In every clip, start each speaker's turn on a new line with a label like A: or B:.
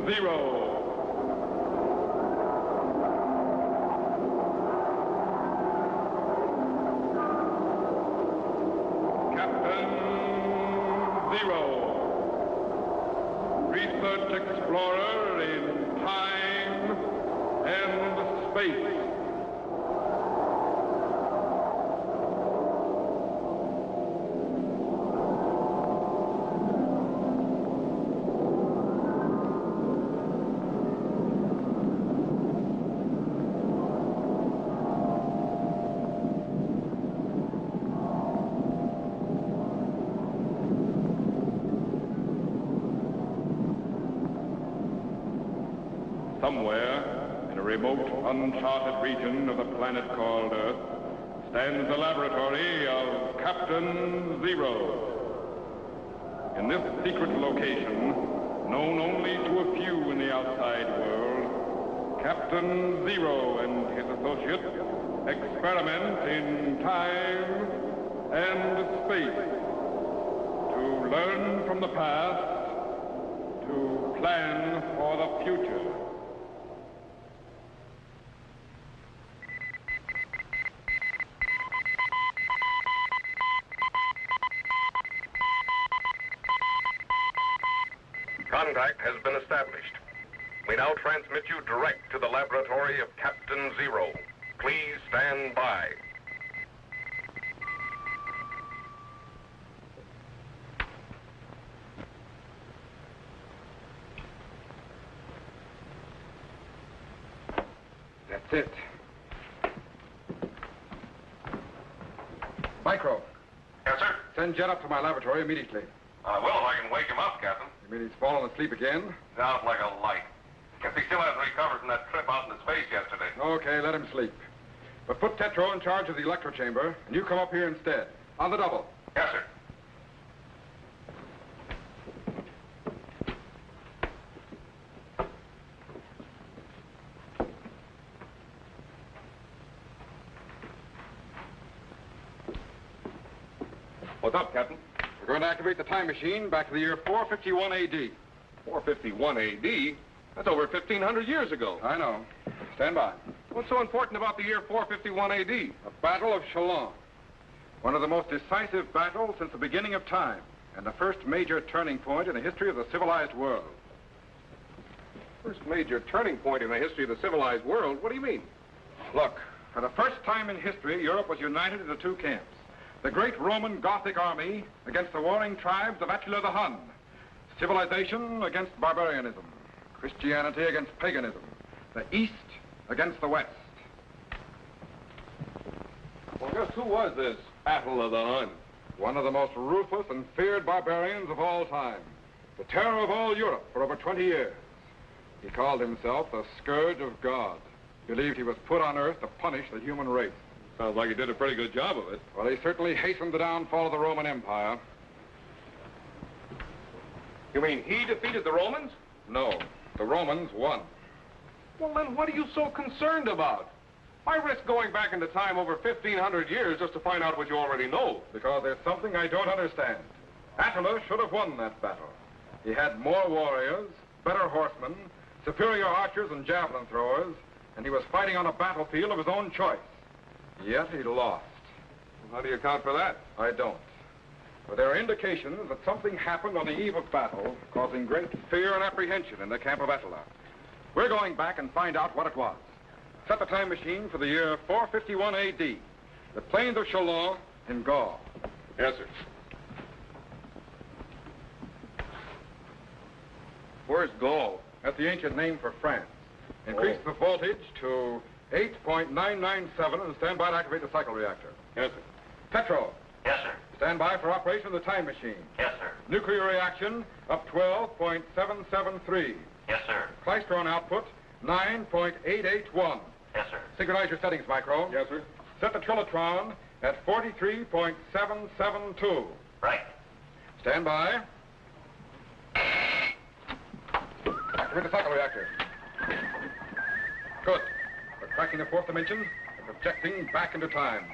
A: Zero. Research explorer in time and space. Somewhere, in a remote, uncharted region of the planet called Earth, stands the laboratory of Captain Zero. In this secret location, known only to a few in the outside world, Captain Zero and his associates experiment in time and space to learn from the past, to plan for the future.
B: Contact has been established. We now transmit you direct to the laboratory of Captain Zero. Please stand by.
C: That's it. Micro.
B: Yes, sir?
C: Send Jet up to my laboratory immediately.
B: I will if I can wake him up, Captain.
C: You mean he's fallen asleep again?
B: Sounds like a light. Guess he still hasn't recovered from that trip out into space yesterday.
C: Okay, let him sleep. But put Tetro in charge of the electro chamber, and you come up here instead. On the double.
B: Yes, sir. What's up, Captain?
C: We're going to activate the time machine back to the year 451 AD.
B: 451 AD? That's over 1,500 years ago.
C: I know. Stand by.
B: What's so important about the year 451 AD?
C: The Battle of Catalaunian. One of the most decisive battles since the beginning of time, and the first major turning point in the history of the civilized world.
B: First major turning point in the history of the civilized world? What do you mean?
C: Look, for the first time in history, Europe was united into two camps. The great Roman Gothic army against the warring tribes of Attila the Hun. Civilization against barbarianism. Christianity against paganism. The East against the West.
B: Well, just who was this Attila the Hun?
C: One of the most ruthless and feared barbarians of all time. The terror of all Europe for over 20 years. He called himself the Scourge of God. Believed he was put on Earth to punish the human race.
B: Sounds like he did a pretty good job of it.
C: Well, he certainly hastened the downfall of the Roman Empire.
B: You mean he defeated the Romans?
C: No, the Romans won.
B: Well, then what are you so concerned about? Why risk going back into time over 1,500 years just to find out what you already know?
C: Because there's something I don't understand. Attila should have won that battle. He had more warriors, better horsemen, superior archers and javelin throwers, and he was fighting on a battlefield of his own choice. Yet he lost.
B: How do you account for that?
C: I don't. But there are indications that something happened on the eve of battle, causing great fear and apprehension in the camp of Attila. We're going back and find out what it was. Set the time machine for the year 451 AD. The plains of Catalaunian in Gaul.
B: Yes, sir.
C: Where's Gaul? That's the ancient name for France. Increase the voltage to 8.997 and stand by to activate the cycle reactor.
B: Yes, sir.
C: Tetro.
D: Yes, sir.
C: Stand by for operation of the time machine.
D: Yes, sir.
C: Nuclear reaction up 12.773.
D: Yes, sir.
C: Klystron output 9.881.
D: Yes, sir.
C: Synchronize your settings, Micro.
B: Yes, sir.
C: Set the trilotron at 43.772.
D: Right.
C: Stand by. Activate the cycle reactor. Good. We're cracking the fourth dimension and projecting back into time.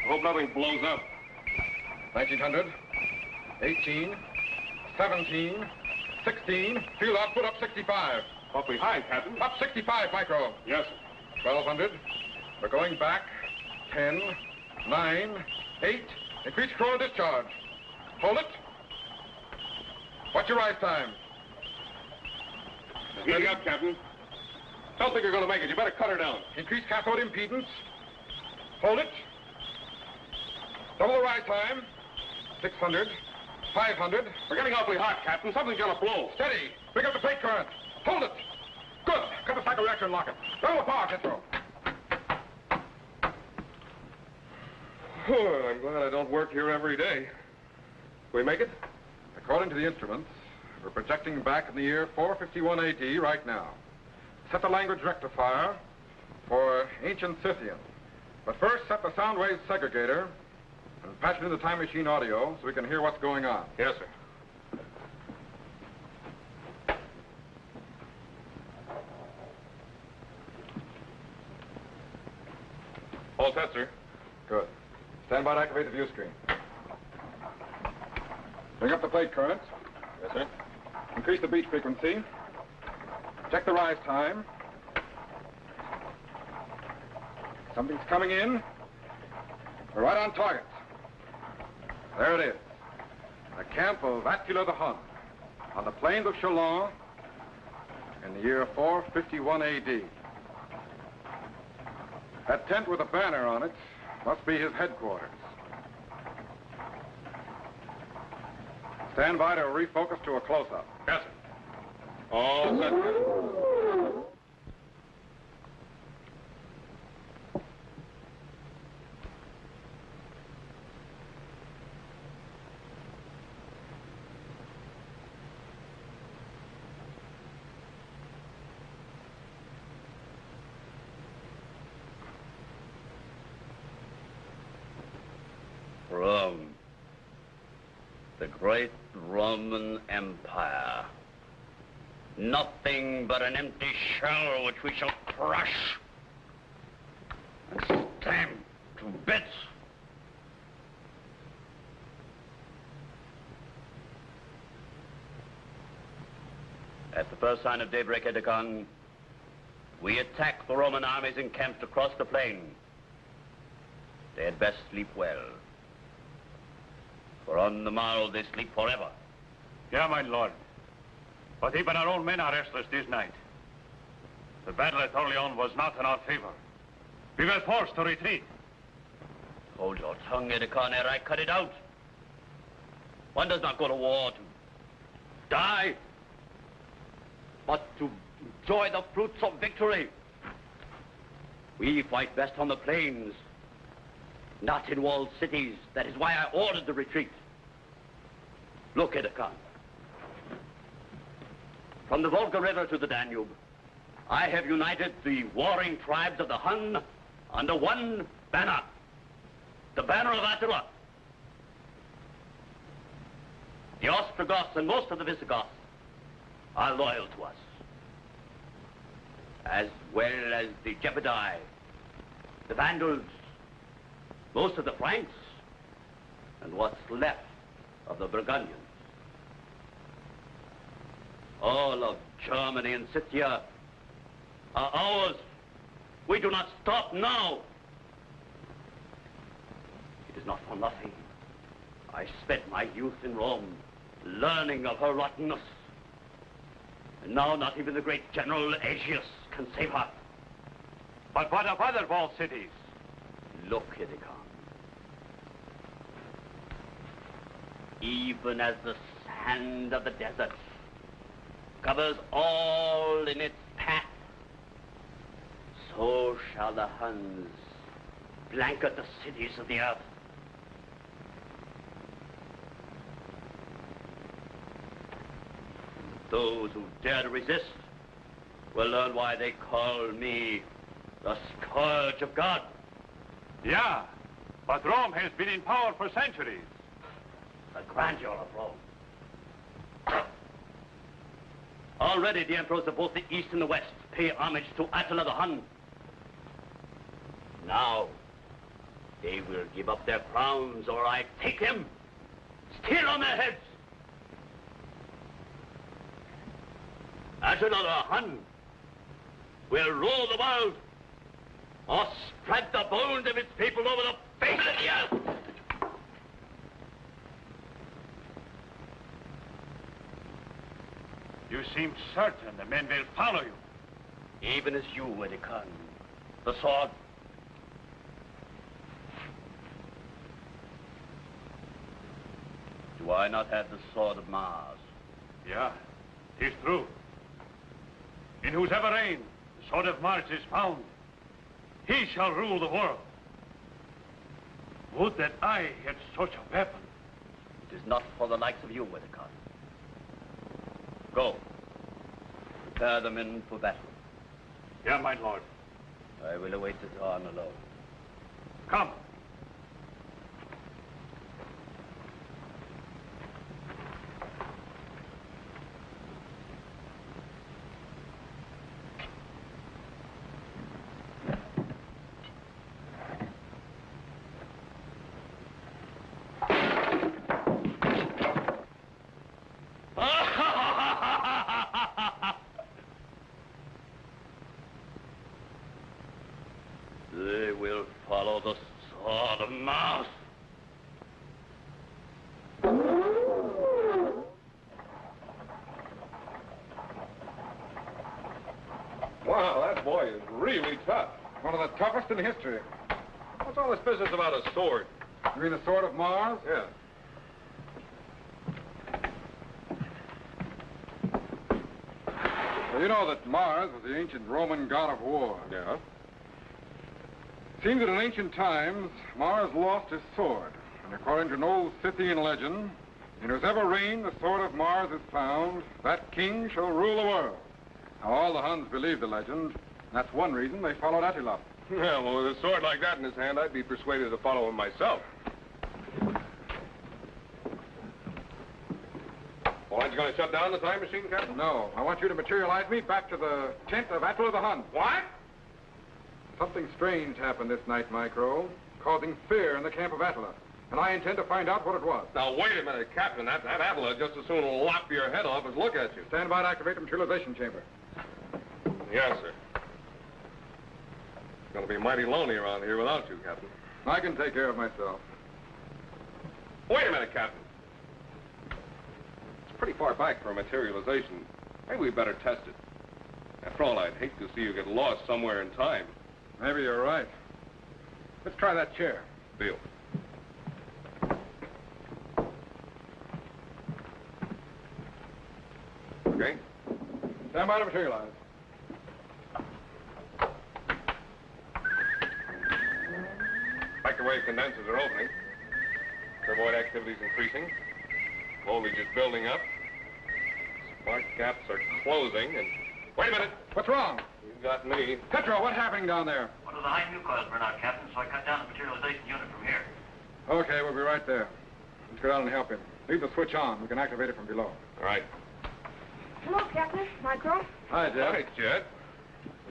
B: I hope nothing blows up.
C: 1900, 18, 17, 16. Field output up 65.
A: Awfully high, Captain.
C: Up 65, micro.
A: Yes, sir.
C: 1200. We're going back. 10, 9, 8. Increase control and discharge. Hold it. What's your rise time?
A: Steady up, Captain. Don't think you're going to make it. You better cut her down.
C: Increase cathode impedance. Hold it. Double the rise time. 600, 500.
A: We're getting awfully hot, Captain. Something's going to blow.
C: Steady. Pick up the plate current. Hold it. Good. Cut the cycle reactor and lock it. Double the power, Tetro.
A: Oh, I'm glad I don't work here every day. We make it?
C: According to the instruments, we're projecting back in the year 451 AD right now. Set the language rectifier for ancient Scythian. But first, set the sound wave segregator and patch it into time machine audio so we can hear what's going on.
A: Yes, sir. All set, sir.
C: Good. Stand by to activate the view screen. Bring up the plate current.
A: Yes, sir.
C: Increase the beat frequency. Check the rise time. Something's coming in. We're right on target. There it is. The camp of Attila the Hun on the plains of Chalon in the year 451 AD. That tent with a banner on it must be his headquarters. Stand by to refocus to a close-up.
A: Yes, sir. All set, Captain.
D: Rome, the great Roman Empire. Nothing but an empty shell which we shall crush and stamp to bits. At the first sign of daybreak, Edicon, we attack the Roman armies encamped across the plain. They had best sleep well, for on the morrow they sleep forever.
E: Yeah, my lord. But even our own men are restless this night. The battle at Orleans was not in our favor. We were forced to retreat.
D: Hold your tongue, Edicon, ere I cut it out. One does not go to war to die, but to enjoy the fruits of victory. We fight best on the plains, not in walled cities. That is why I ordered the retreat. Look, Edicon. From the Volga River to the Danube, I have united the warring tribes of the Hun under one banner, the banner of Attila. The Ostrogoths and most of the Visigoths are loyal to us, as well as the Gepidae, the Vandals, most of the Franks, and what's left of the Burgundians. All of Germany and Scythia are ours. We do not stop now. It is not for nothing I spent my youth in Rome learning of her rottenness. And now not even the great General Aetius can save her.
E: But what of other walled cities?
D: Look, Edicon. Even as the sand of the desert covers all in its path, so shall the Huns blanket the cities of the earth. Those who dare to resist will learn why they call me the Scourge of God.
E: Yeah, but Rome has been in power for centuries.
D: The grandeur of Rome. Already the emperors of both the East and the West pay homage to Attila the Hun. Now, they will give up their crowns or I take them, steal on their heads. Attila the Hun will rule the world or spread the bones of its people over the face of the earth.
E: You seem certain the men will follow you.
D: Even as you, Edikan. The sword. Do I not have the sword of Mars?
E: Yeah, 'tis true. In whosever reign the sword of Mars is found, he shall rule the world. Would that I had such a weapon.
D: It is not for the likes of you, Edikan. Go. Prepare the men for battle.
E: Yeah, my lord.
D: I will await the dawn alone.
E: Come.
D: They will follow the sword of Mars.
C: Wow, that boy is really tough. One of the toughest in history.
F: What's all this business about a sword?
C: You mean the sword of Mars?
F: Yeah.
C: Well, you know that Mars was the ancient Roman god of war.
F: Yeah?
C: Seems that in ancient times, Mars lost his sword. And according to an old Scythian legend, in whosever reign the sword of Mars is found, that king shall rule the world. Now, all the Huns believe the legend. And that's one reason they followed Attila.
F: Yeah, well, with a sword like that in his hand, I'd be persuaded to follow him myself. Well, aren't you going to shut down the time machine, Captain?
C: No, I want you to materialize me back to the tent of Attila the Hun.
F: What?
C: Something strange happened this night, Micro, causing fear in the camp of Attila. And I intend to find out what it was.
F: Now, wait a minute, Captain. That Attila just as soon lop your head off as look at you.
C: Stand by to activate the materialization chamber.
F: Yes, sir. It's going to be mighty lonely around here without you, Captain.
C: I can take care of myself.
F: Wait a minute, Captain. It's pretty far back for a materialization. Maybe we'd better test it. After all, I'd hate to see you get lost somewhere in time.
C: Maybe you're right. Let's try that chair.
F: Deal. Okay.
C: Stand by to materialize.
F: Microwave condensers are opening. Turboid activity's increasing. Voltage is building up. Spark gaps are closing, and... Wait a minute!
C: What's wrong?
F: You got me.
C: Tetro, what's happening down there?
G: One of the high new coils burned out, Captain, so I cut down the materialization unit from here.
C: Okay, we'll be right there. Let's go down and help him. Leave the switch on. We can activate it from below.
F: All right.
H: Hello, Captain. Micro.
C: Hi, Jed.
F: Hi, Jed.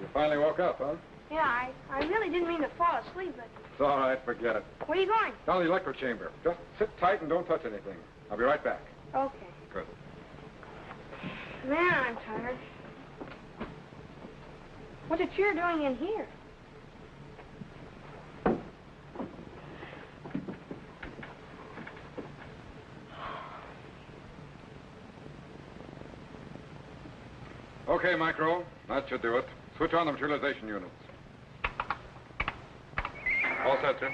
C: You finally woke up, huh?
H: Yeah, I really didn't mean to fall asleep, but...
C: It's all right. Forget it.
H: Where are you going?
C: Down to the electro chamber. Just sit tight and don't touch anything. I'll be right back.
H: Okay.
C: Good.
H: Man, I'm tired. What's a chair doing in here?
C: Okay, Micro. That should do it. Switch on the materialization units.
F: All set, sir.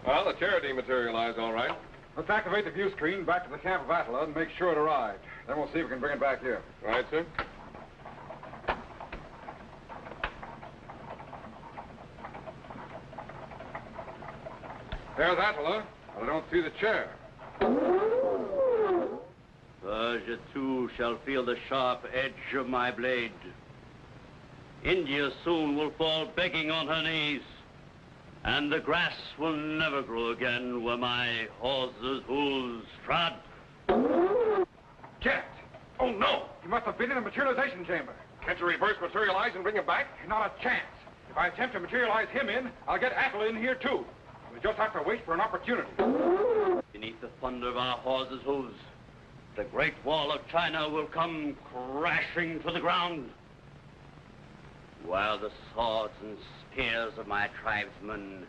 F: Well, the chair dematerialized all right.
C: Let's activate the view screen back to the camp of Atila and make sure it arrived. Then we'll see if we can bring it back here.
F: Right, sir?
C: There's Attila, but I don't see the chair.
D: Persia too shall feel the sharp edge of my blade. India soon will fall begging on her knees. And the grass will never grow again where my horse's hooves trod.
C: Jet! Oh, no! He must have been in the materialization chamber.
F: Can't you reverse materialize and bring him back?
C: Not a chance. If I attempt to materialize him in, I'll get Attila in here, too. We just have to wait for an opportunity.
D: Beneath the thunder of our horses' hooves, the Great Wall of China will come crashing to the ground, while the swords and spears of my tribesmen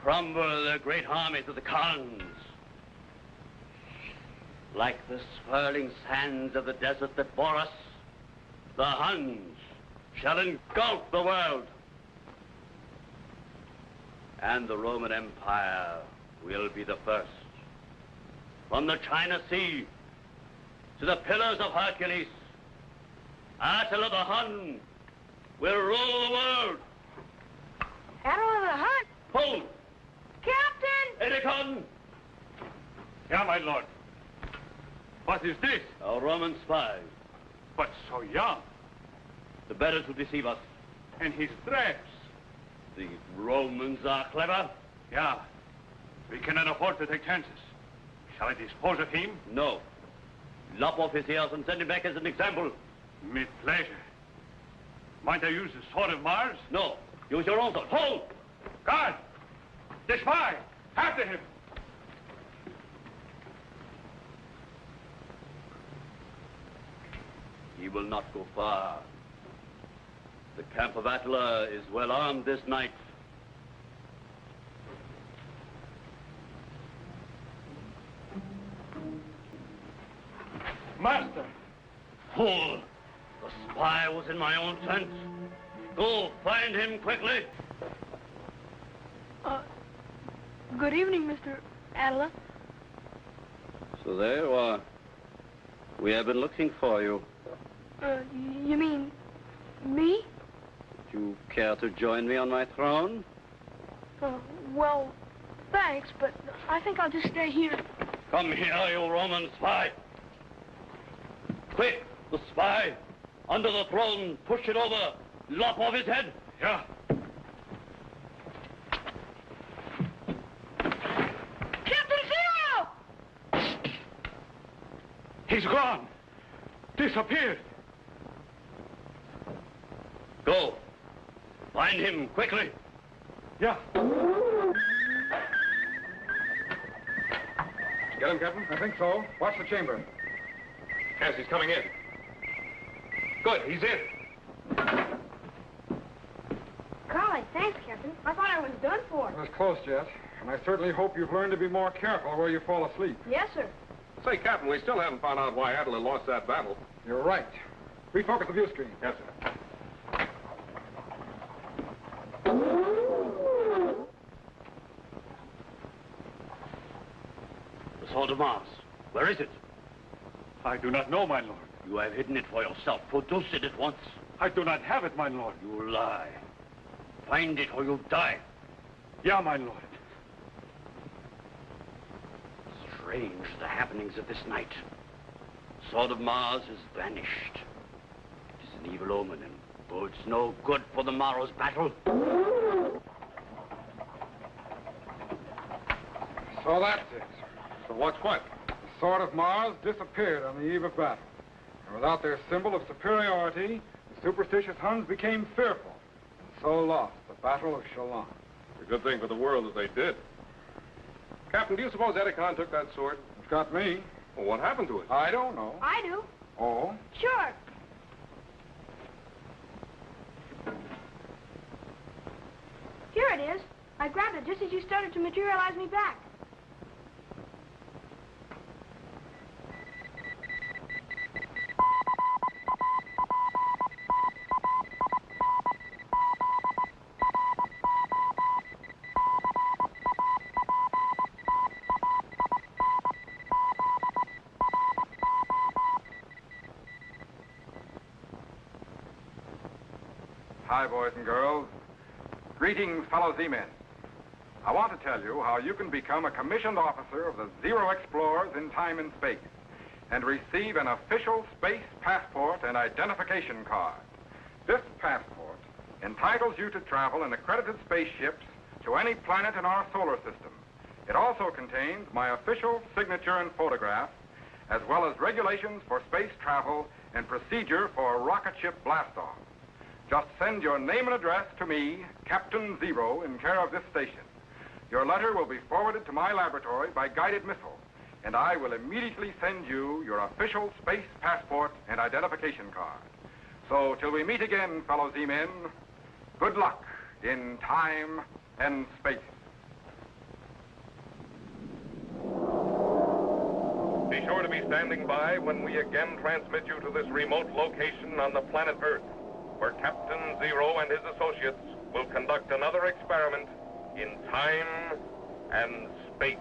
D: crumble the great armies of the Khans. Like the swirling sands of the desert that bore us, the Huns shall engulf the world. And the Roman Empire will be the first. From the China Sea to the Pillars of Hercules, Attila the Hun will rule the world.
H: Attila the Hun?
D: Pull!
H: Captain!
D: Edicon!
E: Yeah, my lord. What is this?
D: A Roman spy.
E: But so young.
D: The better to deceive us.
E: And his dress.
D: The Romans are clever.
E: Yeah. We cannot afford to take chances. Shall I dispose of him?
D: No. Lop off his ears and send him back as an example.
E: With pleasure. Might I use the sword of Mars?
D: No. Use your own sword. Hold!
E: Guard! The spy! After him!
D: He will not go far. The camp of Attila is well armed this night.
E: Master!
D: Fool! The spy was in my own tent. Go find him quickly.
H: Good evening, Mr. Attila.
D: So there you are. We have been looking for you.
H: You mean me?
D: Do you care to join me on my throne?
H: Well, thanks, but I think I'll just stay here.
D: Come here, you Roman spy. Quick, the spy. Under the throne, push it over. Lop off his head.
E: Yeah.
H: Captain Zero!
E: He's gone. Disappeared.
D: Go. Find him quickly.
E: Yeah.
F: Get him, Captain?
C: I think so. Watch the chamber.
F: Yes, he's coming in. Good, he's in.
H: Golly, thanks, Captain. I thought I was done for.
C: It was close, Jet. And I certainly hope you've learned to be more careful where you fall asleep.
H: Yes, sir.
F: Say, Captain, we still haven't found out why Attila lost that battle.
C: You're right. Refocus the view screen.
F: Yes, sir.
D: The sword of Mars. Where is it?
E: I do not know, my lord.
D: You have hidden it for yourself. Produce it at once.
E: I do not have it, my lord.
D: You lie. Find it or you'll die.
E: Yeah, my lord.
D: Strange, the happenings of this night. Sword of Mars is vanished. It is an evil omen and bodes no good for the morrow's battle.
C: So that's it.
F: So what's what?
C: The sword of Mars disappeared on the eve of battle. And without their symbol of superiority, the superstitious Huns became fearful, and so lost the Battle of Chalon.
F: It's a good thing for the world that they did. Captain, do you suppose Edicon took that sword?
C: It's got me.
F: Well, what happened to it?
C: I don't know.
H: I do.
C: Oh?
H: Sure. Here it is. I grabbed it just as you started to materialize me back.
C: Hi, boys and girls. Greetings, fellow Z-men. I want to tell you how you can become a commissioned officer of the Zero Explorers in time and space and receive an official space passport and identification card. This passport entitles you to travel in accredited spaceships to any planet in our solar system. It also contains my official signature and photograph, as well as regulations for space travel and procedure for a rocket ship blastoff. Just send your name and address to me, Captain Zero, in care of this station. Your letter will be forwarded to my laboratory by guided missile, and I will immediately send you your official space passport and identification card. So till we meet again, fellow Z-men, good luck in time and space.
B: Be sure to be standing by when we again transmit you to this remote location on the planet Earth, where Captain Zero and his associates will conduct another experiment in time and space.